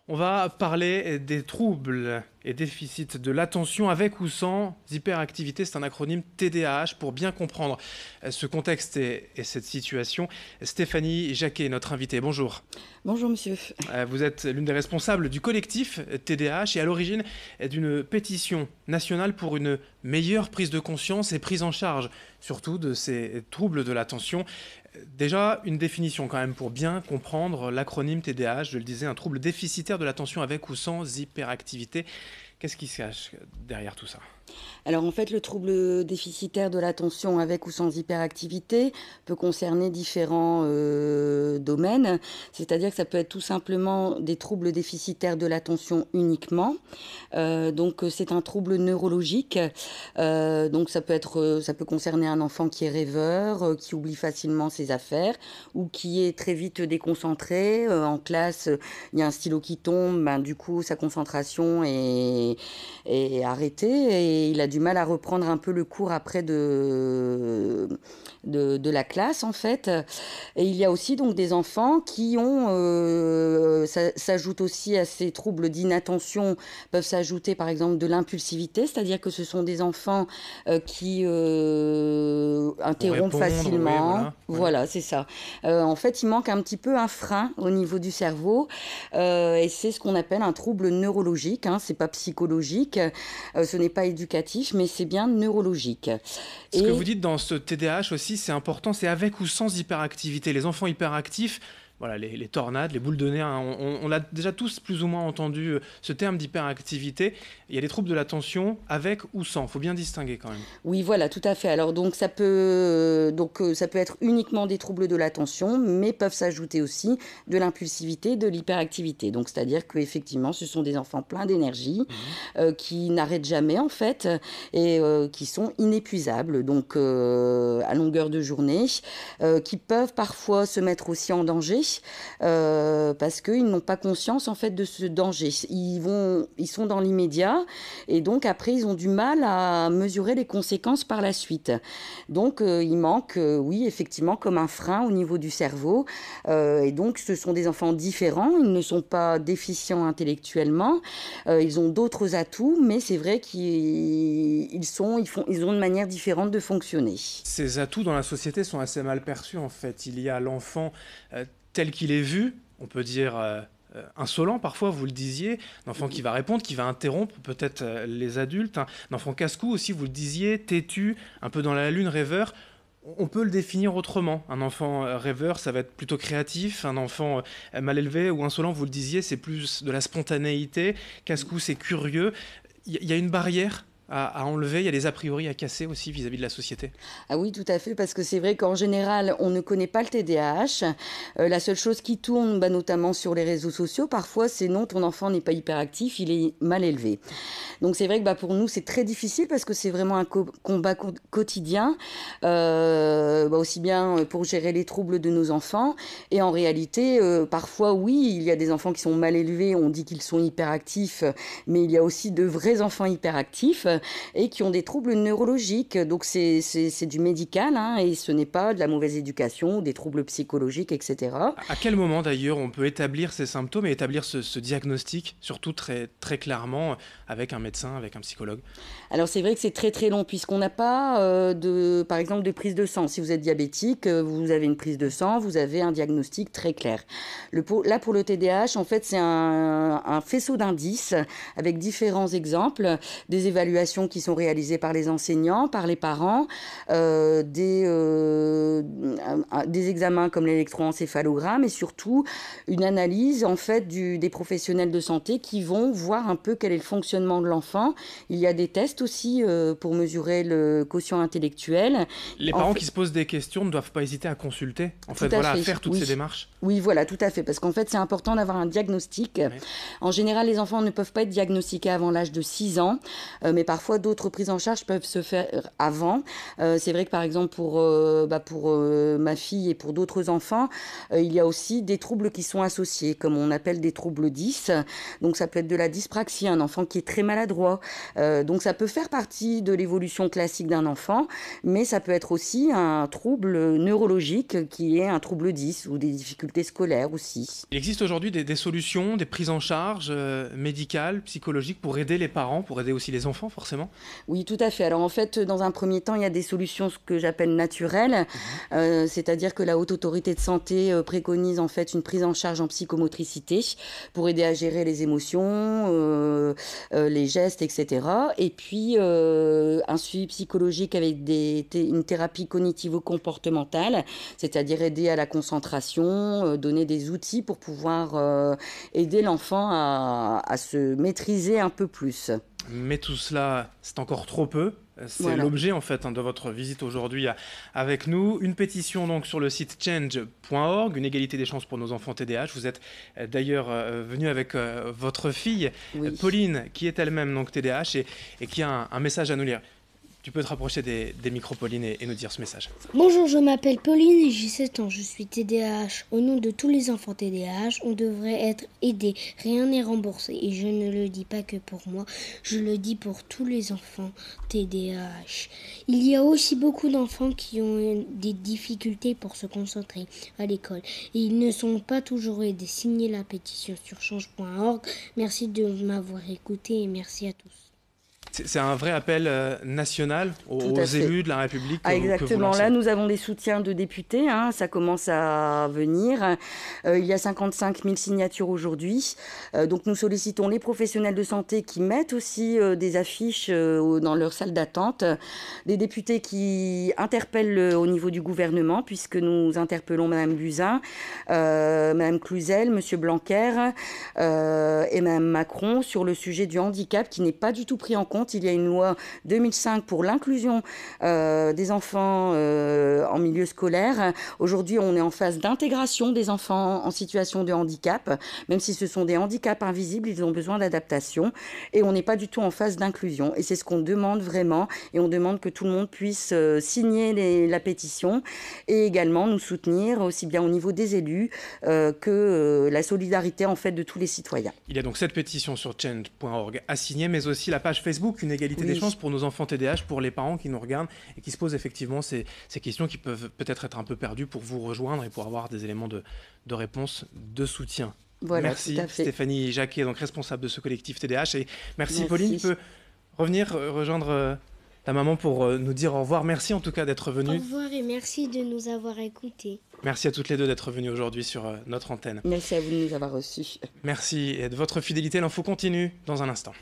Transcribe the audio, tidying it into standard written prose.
On va parler des troubles et déficits de l'attention avec ou sans hyperactivité. C'est un acronyme TDAH pour bien comprendre ce contexte et cette situation. Stéphanie Jacquet, notre invitée. Bonjour. Bonjour monsieur. Vous êtes l'une des responsables du collectif TDAH et à l'origine d'une pétition nationale pour une meilleure prise de conscience et prise en charge, surtout de ces troubles de l'attention. Déjà, une définition quand même pour bien comprendre l'acronyme TDAH, je le disais, un trouble déficitaire de l'attention avec ou sans hyperactivité. Qu'est-ce qui se cache derrière tout ça ? Alors en fait, le trouble déficitaire de l'attention avec ou sans hyperactivité peut concerner différents domaines. C'est-à-dire que ça peut être tout simplement des troubles déficitaires de l'attention uniquement. Donc c'est un trouble neurologique. Donc ça peut concerner un enfant qui est rêveur, qui oublie facilement ses affaires ou qui est très vite déconcentré. En classe, il y a un stylo qui tombe, du coup sa concentration est arrêtée et il a du mal à reprendre un peu le cours après de la classe en fait. Et il y a aussi donc des enfants qui ont, ça s'ajoute aussi à ces troubles d'inattention, peuvent s'ajouter par exemple de l'impulsivité, c'est-à-dire que ce sont des enfants qui interrompent Répondre, facilement. oui, Voilà, c'est ça. En fait, il manque un petit peu un frein au niveau du cerveau et c'est ce qu'on appelle un trouble neurologique. C'est pas psychologique, ce n'est pas éducatif, mais c'est bien neurologique. Ce que vous dites dans ce TDAH aussi, c'est important, c'est avec ou sans hyperactivité. Les enfants hyperactifs, voilà, les tornades, les boules de nez, on a déjà tous plus ou moins entendu ce terme d'hyperactivité. Il y a des troubles de l'attention avec ou sans, il faut bien distinguer quand même. Oui, voilà, tout à fait. Alors donc ça peut être uniquement des troubles de l'attention, mais peuvent s'ajouter aussi de l'impulsivité, de l'hyperactivité. Donc c'est-à-dire qu'effectivement, ce sont des enfants pleins d'énergie, qui n'arrêtent jamais en fait, et qui sont inépuisables, donc à longueur de journée, qui peuvent parfois se mettre aussi en danger. Parce qu'ils n'ont pas conscience en fait de ce danger. Ils sont dans l'immédiat et donc après ils ont du mal à mesurer les conséquences par la suite. Donc il manque, oui effectivement, comme un frein au niveau du cerveau. Et donc ce sont des enfants différents. Ils ne sont pas déficients intellectuellement. Ils ont d'autres atouts, mais c'est vrai qu'ils ont une manière différente de fonctionner. Ces atouts dans la société sont assez mal perçus en fait. Il y a l'enfant tel qu'il est vu, on peut dire insolent parfois, vous le disiez, un enfant qui va répondre, qui va interrompre peut-être les adultes, un enfant casse-cou aussi, vous le disiez, têtu, un peu dans la lune, rêveur. On peut le définir autrement. Un enfant rêveur, ça va être plutôt créatif. Un enfant mal élevé ou insolent, vous le disiez, c'est plus de la spontanéité. Casse-cou, c'est curieux. Il y a une barrière à enlever, il y a des a priori à casser aussi vis-à-vis de la société. Ah oui, tout à fait, parce que c'est vrai qu'en général, on ne connaît pas le TDAH. La seule chose qui tourne, notamment sur les réseaux sociaux, parfois, c'est non, ton enfant n'est pas hyperactif, il est mal élevé. Donc c'est vrai que pour nous, c'est très difficile parce que c'est vraiment un combat quotidien, aussi bien pour gérer les troubles de nos enfants. Et en réalité, parfois, oui, il y a des enfants qui sont mal élevés, on dit qu'ils sont hyperactifs, mais il y a aussi de vrais enfants hyperactifs et qui ont des troubles neurologiques. Donc c'est du médical et ce n'est pas de la mauvaise éducation, des troubles psychologiques, etc. À quel moment d'ailleurs on peut établir ces symptômes et établir ce diagnostic, surtout très, très clairement, avec un médecin, avec un psychologue ? Alors c'est vrai que c'est très très long puisqu'on n'a pas par exemple de prise de sang. Si vous êtes diabétique, vous avez une prise de sang, vous avez un diagnostic très clair. Là pour le TDAH, en fait c'est un faisceau d'indices avec différents exemples, des évaluations qui sont réalisées par les enseignants, par les parents, des examens comme l'électroencéphalogramme et surtout une analyse en fait des professionnels de santé qui vont voir un peu quel est le fonctionnement de l'enfant. Il y a des tests aussi pour mesurer le quotient intellectuel. Les parents qui se posent des questions ne doivent pas hésiter à consulter, à faire toutes ces démarches. Oui, voilà, tout à fait, parce qu'en fait, c'est important d'avoir un diagnostic. Oui. En général, les enfants ne peuvent pas être diagnostiqués avant l'âge de 6 ans, mais parfois, d'autres prises en charge peuvent se faire avant. C'est vrai que, par exemple, pour ma fille et pour d'autres enfants, il y a aussi des troubles qui sont associés, comme on appelle des troubles 10. Donc, ça peut être de la dyspraxie, un enfant qui est très maladroit. Donc, ça peut faire partie de l'évolution classique d'un enfant, mais ça peut être aussi un trouble neurologique qui est un trouble 10 ou des difficultés scolaires aussi. Il existe aujourd'hui des solutions, des prises en charge médicales, psychologiques pour aider les parents, pour aider aussi les enfants forcément? Oui, tout à fait. Alors en fait, dans un premier temps, il y a des solutions ce que j'appelle naturelles, c'est-à-dire que la Haute Autorité de Santé préconise en fait une prise en charge en psychomotricité pour aider à gérer les émotions, les gestes, etc. Et puis un suivi psychologique avec une thérapie cognitivo-comportementale, c'est-à-dire aider à la concentration, donner des outils pour pouvoir aider l'enfant à se maîtriser un peu plus. Mais tout cela, c'est encore trop peu. C'est Voilà. l'objet en fait de votre visite aujourd'hui avec nous. Une pétition donc sur le site change.org, une égalité des chances pour nos enfants TDAH. Vous êtes d'ailleurs venu avec votre fille Oui. Pauline, qui est elle-même donc TDAH et qui a un message à nous lire. Tu peux te rapprocher des micros, Pauline, et nous dire ce message. Bonjour, je m'appelle Pauline et j'ai 7 ans. Je suis TDAH. Au nom de tous les enfants TDAH, on devrait être aidés. Rien n'est remboursé. Et je ne le dis pas que pour moi, je le dis pour tous les enfants TDAH. Il y a aussi beaucoup d'enfants qui ont des difficultés pour se concentrer à l'école. Et ils ne sont pas toujours aidés. Signez la pétition sur change.org. Merci de m'avoir écouté et merci à tous. C'est un vrai appel national aux élus de la République. Exactement. Là, nous avons des soutiens de députés. Ça commence à venir. Il y a 55 000 signatures aujourd'hui. Donc, nous sollicitons les professionnels de santé qui mettent aussi des affiches dans leur salle d'attente. Des députés qui interpellent au niveau du gouvernement, puisque nous interpellons Mme Buzyn, Mme Cluzel, M. Blanquer et Mme Macron sur le sujet du handicap qui n'est pas du tout pris en compte. Il y a une loi 2005 pour l'inclusion des enfants en milieu scolaire. Aujourd'hui, on est en phase d'intégration des enfants en situation de handicap. Même si ce sont des handicaps invisibles, ils ont besoin d'adaptation. Et on n'est pas du tout en phase d'inclusion. Et c'est ce qu'on demande vraiment. Et on demande que tout le monde puisse signer la pétition et également nous soutenir aussi bien au niveau des élus que la solidarité en fait de tous les citoyens. Il y a donc cette pétition sur change.org à signer, mais aussi la page Facebook, une égalité des chances pour nos enfants TDAH, pour les parents qui nous regardent et qui se posent effectivement ces questions qui peuvent peut-être être un peu perdues pour vous rejoindre et pour avoir des éléments de réponse, de soutien. Voilà, merci Stéphanie Jacquet, donc responsable de ce collectif TDAH, et merci Pauline. Tu peux revenir rejoindre ta maman pour nous dire au revoir. Merci en tout cas d'être venue. Au revoir et merci de nous avoir écoutés. Merci à toutes les deux d'être venues aujourd'hui sur notre antenne. Merci à vous de nous avoir reçus. Merci et de votre fidélité. L'info continue dans un instant.